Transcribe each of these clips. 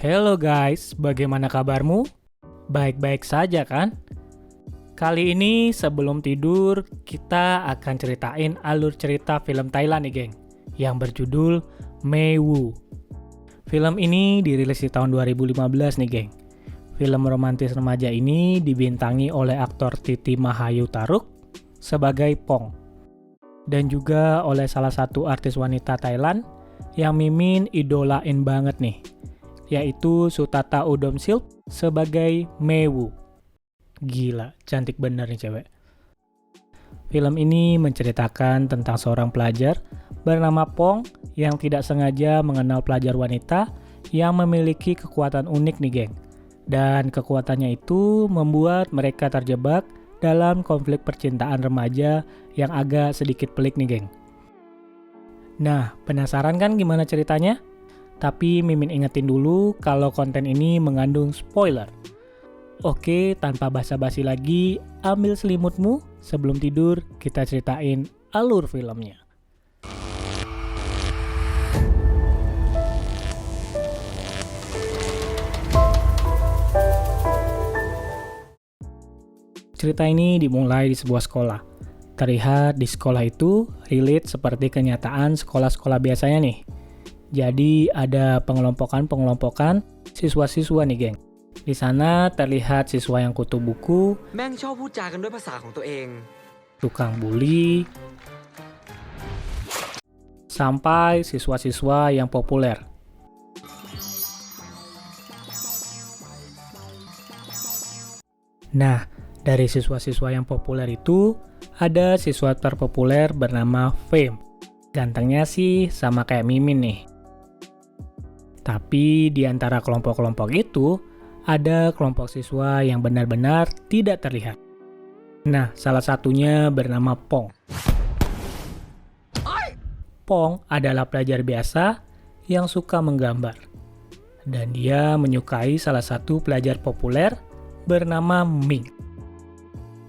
Hello guys, bagaimana kabarmu? Baik-baik saja kan? Kali ini sebelum tidur, kita akan ceritain alur cerita film Thailand nih geng, yang berjudul Mae Wu. Film ini dirilis di tahun 2015 nih geng. Film romantis remaja ini dibintangi oleh aktor Titi Mahayu Taruk sebagai Pong, dan juga oleh salah satu artis wanita Thailand yang Mimin idolain banget nih, yaitu Sutata Udomsilp sebagai Mae Wu. Gila, cantik bener nih cewek. Film ini menceritakan tentang seorang pelajar bernama Pong yang tidak sengaja mengenal pelajar wanita yang memiliki kekuatan unik nih geng. Dan kekuatannya itu membuat mereka terjebak dalam konflik percintaan remaja yang agak sedikit pelik nih geng. Nah, penasaran kan gimana ceritanya? Tapi Mimin ingetin dulu kalau konten ini mengandung spoiler. Oke, tanpa basa-basi lagi, ambil selimutmu. Sebelum tidur, kita ceritain alur filmnya. Cerita ini dimulai di sebuah sekolah. Terlihat di sekolah itu relate seperti kenyataan sekolah-sekolah biasanya nih. Jadi ada pengelompokan siswa-siswa nih geng. Di sana terlihat siswa yang kutu buku, แม่งชอบพูดจากันด้วยภาษาของตัวเอง tukang bully, sampai siswa-siswa yang populer. Nah, dari siswa-siswa yang populer itu, ada siswa terpopuler bernama Fame. Gantengnya sih sama kayak Mimin nih. Tapi di antara kelompok-kelompok itu, ada kelompok siswa yang benar-benar tidak terlihat. Nah, salah satunya bernama Pong. Pong adalah pelajar biasa yang suka menggambar. Dan dia menyukai salah satu pelajar populer bernama Ming.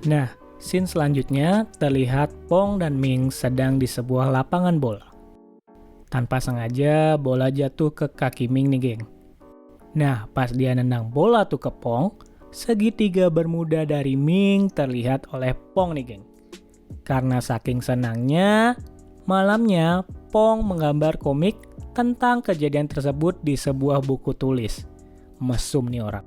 Nah, scene selanjutnya terlihat Pong dan Ming sedang di sebuah lapangan bola. Tanpa sengaja, bola jatuh ke kaki Ming nih geng. Nah, pas dia nendang bola tuh ke Pong, segitiga bermuda dari Ming terlihat oleh Pong nih geng. Karena saking senangnya, malamnya Pong menggambar komik tentang kejadian tersebut di sebuah buku tulis. Mesum nih orang.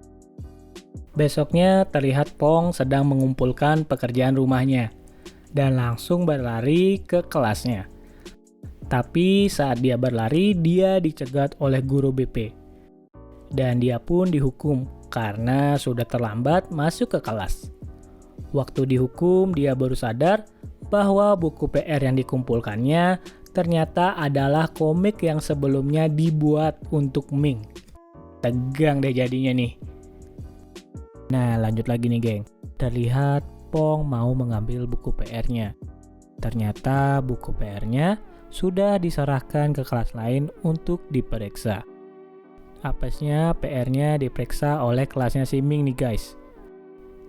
Besoknya terlihat Pong sedang mengumpulkan pekerjaan rumahnya dan langsung berlari ke kelasnya. Tapi saat dia berlari, dia dicegat oleh guru BP. Dan dia pun dihukum karena sudah terlambat masuk ke kelas. Waktu dihukum, dia baru sadar bahwa buku PR yang dikumpulkannya ternyata adalah komik yang sebelumnya dibuat untuk Ming. Tegang deh jadinya nih. Nah, lanjut lagi nih geng. Terlihat Pong mau mengambil buku PR-nya. Ternyata buku PR-nya sudah diserahkan ke kelas lain untuk diperiksa. Apesnya PR-nya diperiksa oleh kelasnya si Ming nih guys.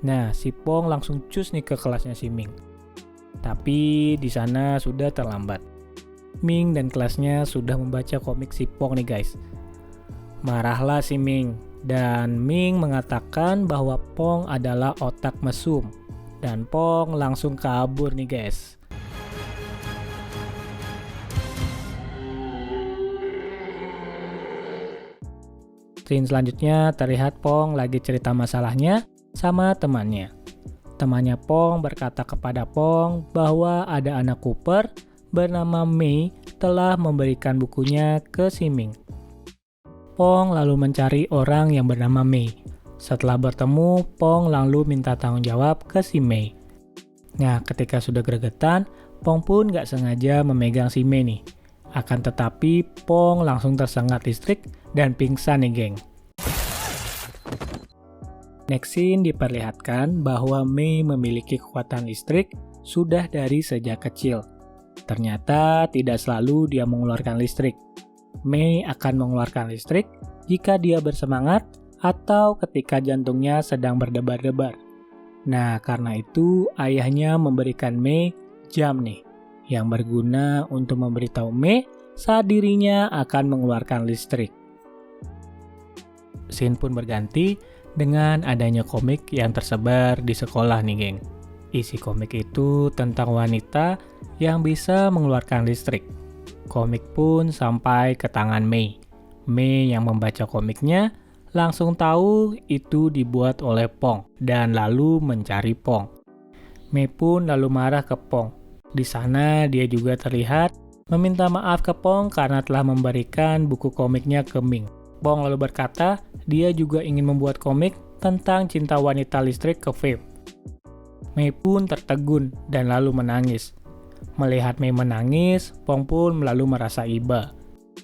Nah, si Pong langsung cus nih ke kelasnya si Ming. Tapi di sana sudah terlambat. Ming dan kelasnya sudah membaca komik si Pong nih guys. Marahlah si Ming, dan Ming mengatakan bahwa Pong adalah otak mesum. Dan Pong langsung kabur nih guys. Scene selanjutnya terlihat Pong lagi cerita masalahnya sama temannya. Temannya Pong berkata kepada Pong bahwa ada anak Cooper bernama Mei telah memberikan bukunya ke si Ming. Pong lalu mencari orang yang bernama Mei. Setelah bertemu, Pong lalu minta tanggung jawab ke si Mei. Nah, ketika sudah gregetan, Pong pun gak sengaja memegang si Mei nih. Akan tetapi, Pong langsung tersengat listrik dan pingsan nih geng. Next scene diperlihatkan bahwa Mei memiliki kekuatan listrik sudah dari sejak kecil. Ternyata tidak selalu dia mengeluarkan listrik. Mei akan mengeluarkan listrik jika dia bersemangat atau ketika jantungnya sedang berdebar-debar. Nah, karena itu ayahnya memberikan Mei jam nih, yang berguna untuk memberitahu Mei saat dirinya akan mengeluarkan listrik. scene pun berganti dengan adanya komik yang tersebar di sekolah nih, geng. Isi komik itu tentang wanita yang bisa mengeluarkan listrik. Komik pun sampai ke tangan Mei. Mei yang membaca komiknya langsung tahu itu dibuat oleh Pong dan lalu mencari Pong. Mei pun lalu marah ke Pong. Di sana dia juga terlihat meminta maaf ke Pong karena telah memberikan buku komiknya ke Ming. Pong lalu berkata dia juga ingin membuat komik tentang cinta wanita listrik ke Fame. Mei pun tertegun dan lalu menangis. Melihat Mei menangis, Pong pun lalu merasa iba.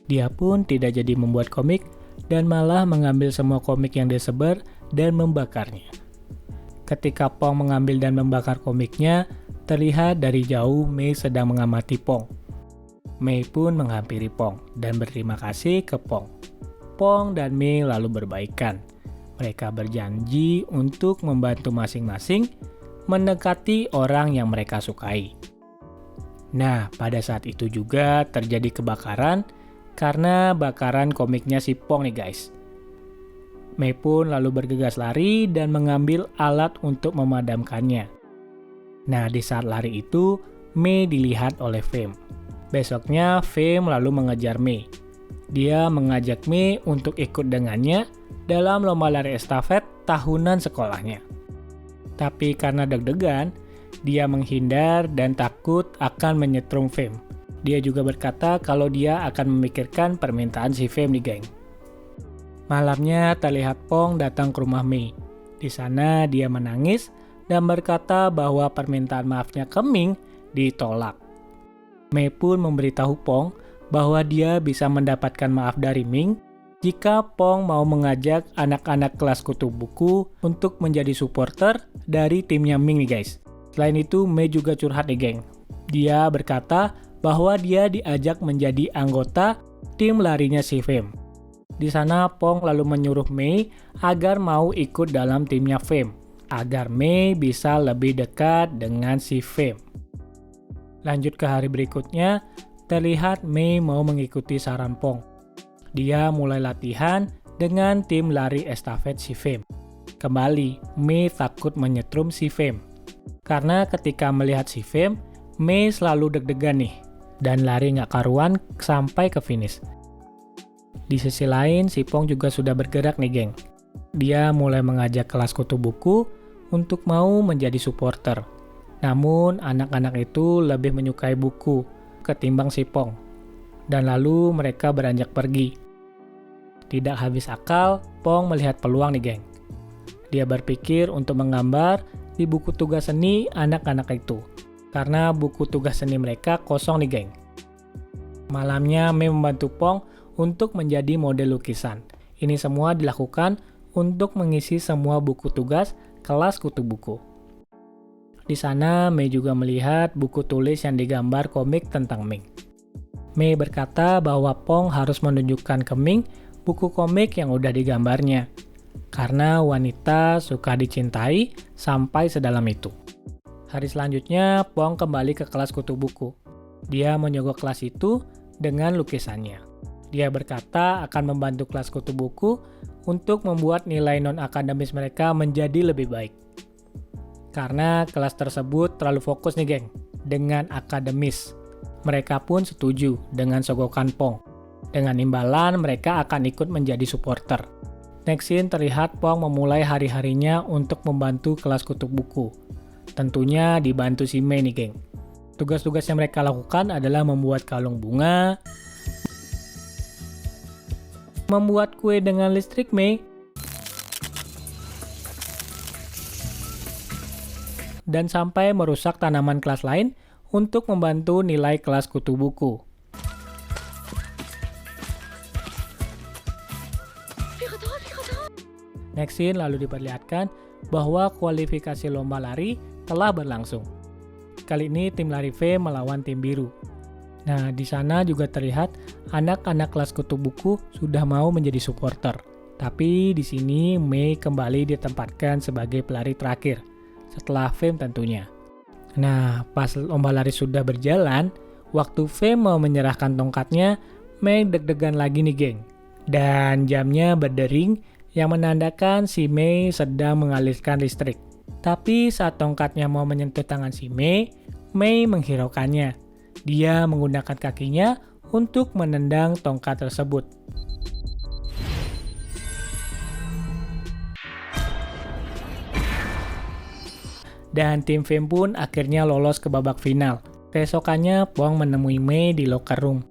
Dia pun tidak jadi membuat komik dan malah mengambil semua komik yang disebar dan membakarnya. Ketika Pong mengambil dan membakar komiknya, terlihat dari jauh Mei sedang mengamati Pong. Mei pun menghampiri Pong dan berterima kasih ke Pong. Pong dan Mei lalu berbaikan. Mereka berjanji untuk membantu masing-masing mendekati orang yang mereka sukai. Nah, pada saat itu juga terjadi kebakaran karena bakaran komiknya si Pong nih guys. Mei pun lalu bergegas lari dan mengambil alat untuk memadamkannya. Nah, di saat lari itu, Mei dilihat oleh Fame. Besoknya, Fame lalu mengejar Mei. Dia mengajak Mei untuk ikut dengannya dalam lomba lari estafet tahunan sekolahnya. Tapi karena deg-degan, dia menghindar dan takut akan menyetrum Fame. Dia juga berkata kalau dia akan memikirkan permintaan si Fame nih geng. Malamnya terlihat Pong datang ke rumah Mei. Di sana dia menangis dan berkata bahwa permintaan maafnya ke Ming ditolak. Mei pun memberitahu Pong bahwa dia bisa mendapatkan maaf dari Ming jika Pong mau mengajak anak-anak kelas kutu buku untuk menjadi supporter dari timnya Ming nih guys. Selain itu, Mei juga curhat nih geng. Dia berkata bahwa dia diajak menjadi anggota tim larinya si Fame. Di sana Pong lalu menyuruh Mei agar mau ikut dalam timnya Fame, agar Mei bisa lebih dekat dengan si Fame. Lanjut ke hari berikutnya, terlihat Mei mau mengikuti saran Pong. Dia mulai latihan dengan tim lari estafet si Fame. Kembali, Mei takut menyetrum si Fame. Karena ketika melihat si Fame, Mei selalu deg-degan nih, dan lari nggak karuan sampai ke finish. Di sisi lain, si Pong juga sudah bergerak nih geng. Dia mulai mengajak kelas kutu buku untuk mau menjadi supporter. Namun, anak-anak itu lebih menyukai buku ketimbang si Pong. Dan lalu mereka beranjak pergi. Tidak habis akal, Pong melihat peluang nih geng. Dia berpikir untuk menggambar di buku tugas seni anak-anak itu. Karena buku tugas seni mereka kosong nih geng. Malamnya Mei membantu Pong untuk menjadi model lukisan. Ini semua dilakukan untuk mengisi semua buku tugas kelas kutu buku. Di sana Mei juga melihat buku tulis yang digambar komik tentang Ming. Mei berkata bahwa Pong harus menunjukkan ke Ming buku komik yang udah digambarnya. Karena wanita suka dicintai sampai sedalam itu. Hari selanjutnya Pong kembali ke kelas kutu buku. Dia menyogok kelas itu dengan lukisannya. Dia berkata akan membantu kelas kutu buku untuk membuat nilai non-akademis mereka menjadi lebih baik. Karena kelas tersebut terlalu fokus nih geng, dengan akademis. Mereka pun setuju dengan sogokan Pong. Dengan imbalan mereka akan ikut menjadi supporter. Next scene terlihat Pong memulai hari-harinya untuk membantu kelas kutu buku. Tentunya dibantu si Mei nih geng. Tugas-tugas yang mereka lakukan adalah membuat kalung bunga, membuat kue dengan listrik Mei, dan sampai merusak tanaman kelas lain untuk membantu nilai kelas kutu buku. Next scene lalu diperlihatkan bahwa kualifikasi lomba lari telah berlangsung. Kali ini tim lari V melawan tim biru. Nah, di sana juga terlihat anak-anak kelas kutu buku sudah mau menjadi supporter. Tapi di sini Mei kembali ditempatkan sebagai pelari terakhir, setelah Fame tentunya. Nah, pas lomba lari sudah berjalan, waktu Fame mau menyerahkan tongkatnya, Mei deg-degan lagi nih geng. Dan jamnya berdering yang menandakan si Mei sedang mengalirkan listrik. Tapi saat tongkatnya mau menyentuh tangan si Mei, Mei menghiraukannya. Dia menggunakan kakinya untuk menendang tongkat tersebut. Dan tim Fame pun akhirnya lolos ke babak final. Keesokannya, Pong menemui Mei di locker room.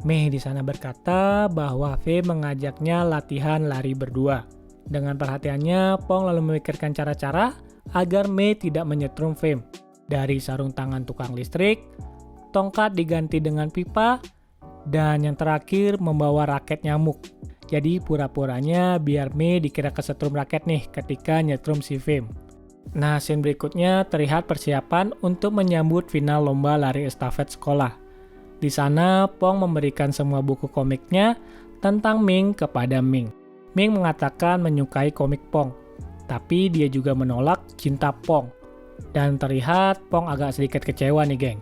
Mei di sana berkata bahwa Fame mengajaknya latihan lari berdua. Dengan perhatiannya, Pong lalu memikirkan cara-cara agar Mei tidak menyetrum Fame. Dari sarung tangan tukang listrik, tongkat diganti dengan pipa, dan yang terakhir membawa raket nyamuk. Jadi pura-puranya biar Mei dikira kesetrum raket nih ketika nyetrum si Fame. Nah, scene berikutnya terlihat persiapan untuk menyambut final lomba lari estafet sekolah. Di sana, Pong memberikan semua buku komiknya tentang Ming kepada Ming. Ming mengatakan menyukai komik Pong, tapi dia juga menolak cinta Pong. Dan terlihat Pong agak sedikit kecewa nih, geng.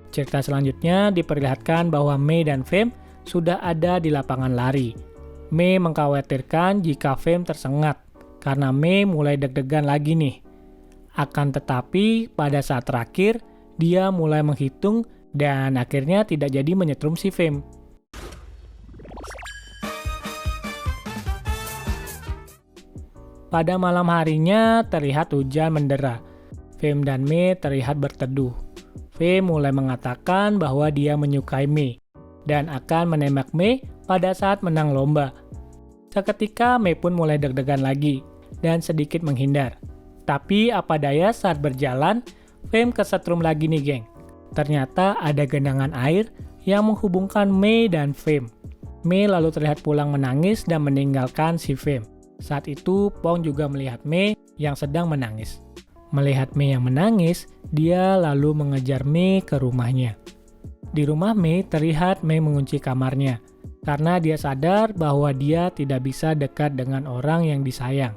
Cerita selanjutnya diperlihatkan bahwa Mei dan Fame sudah ada di lapangan lari. Mei mengkhawatirkan jika Fame tersengat, karena Mei mulai deg-degan lagi nih. Akan tetapi, pada saat terakhir, dia mulai menghitung dan akhirnya tidak jadi menyetrum si Fame. Pada malam harinya terlihat hujan mendera. Fame dan Mei terlihat berteduh. Fame mulai mengatakan bahwa dia menyukai Mei dan akan menembak Mei pada saat menang lomba. Seketika Mei pun mulai deg-degan lagi dan sedikit menghindar. Tapi apa daya saat berjalan, Fame kesetrum lagi nih, geng. Ternyata ada genangan air yang menghubungkan Mei dan Fame. Mei lalu terlihat pulang menangis dan meninggalkan si Fame. Saat itu, Pong juga melihat Mei yang sedang menangis. Melihat Mei yang menangis, dia lalu mengejar Mei ke rumahnya. Di rumah Mei terlihat Mei mengunci kamarnya, karena dia sadar bahwa dia tidak bisa dekat dengan orang yang disayang.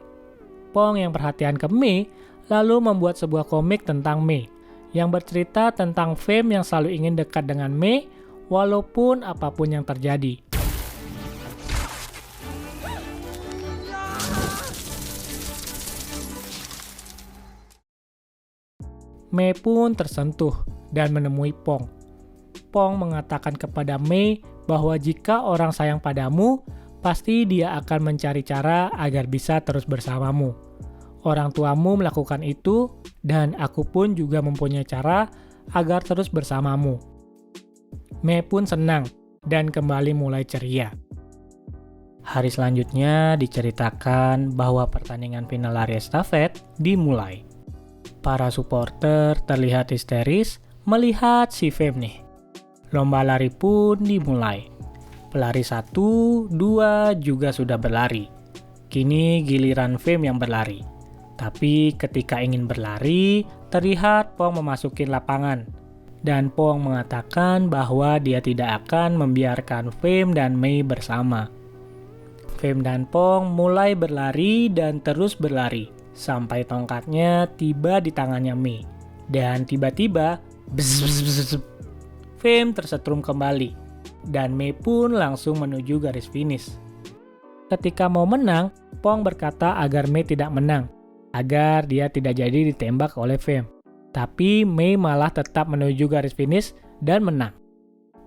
Pong yang perhatian ke Mei, lalu membuat sebuah komik tentang Mei, yang bercerita tentang Fame yang selalu ingin dekat dengan Mei, walaupun apapun yang terjadi. Mei pun tersentuh dan menemui Pong. Pong mengatakan kepada Mei bahwa jika orang sayang padamu, pasti dia akan mencari cara agar bisa terus bersamamu. Orang tuamu melakukan itu, dan aku pun juga mempunyai cara agar terus bersamamu. Mei pun senang dan kembali mulai ceria. Hari selanjutnya diceritakan bahwa pertandingan final lari estafet dimulai. Para supporter terlihat histeris melihat si Fame nih. Lomba lari pun dimulai. Pelari 1, 2 juga sudah berlari. Kini giliran Fame yang berlari. Tapi ketika ingin berlari, terlihat Pong memasuki lapangan. Dan Pong mengatakan bahwa dia tidak akan membiarkan Fame dan Mei bersama. Fame dan Pong mulai berlari dan terus berlari, sampai tongkatnya tiba di tangannya Mei. Dan tiba-tiba, Fame tersetrum kembali. Dan Mei pun langsung menuju garis finish. Ketika mau menang, Pong berkata agar Mei tidak menang, agar dia tidak jadi ditembak oleh Fame. Tapi Mei malah tetap menuju garis finish dan menang.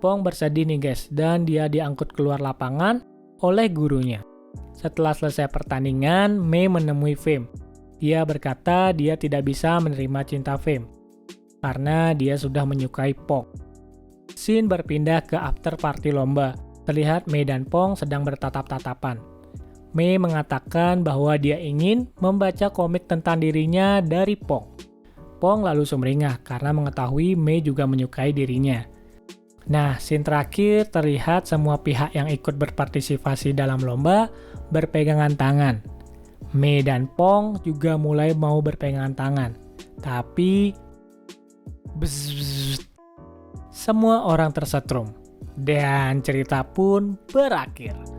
Pong bersedih nih guys, dan dia diangkut keluar lapangan oleh gurunya. Setelah selesai pertandingan, Mei menemui Fame. Dia berkata dia tidak bisa menerima cinta Fame, karena dia sudah menyukai Pong. Scene berpindah ke after party lomba. Terlihat Mei dan Pong sedang bertatap-tatapan. Mei mengatakan bahwa dia ingin membaca komik tentang dirinya dari Pong. Pong lalu sumringah karena mengetahui Mei juga menyukai dirinya. Nah, scene terakhir terlihat semua pihak yang ikut berpartisipasi dalam lomba berpegangan tangan. Mei dan Pong juga mulai mau berpegangan tangan. Tapi semua orang tersetrum dan cerita pun berakhir.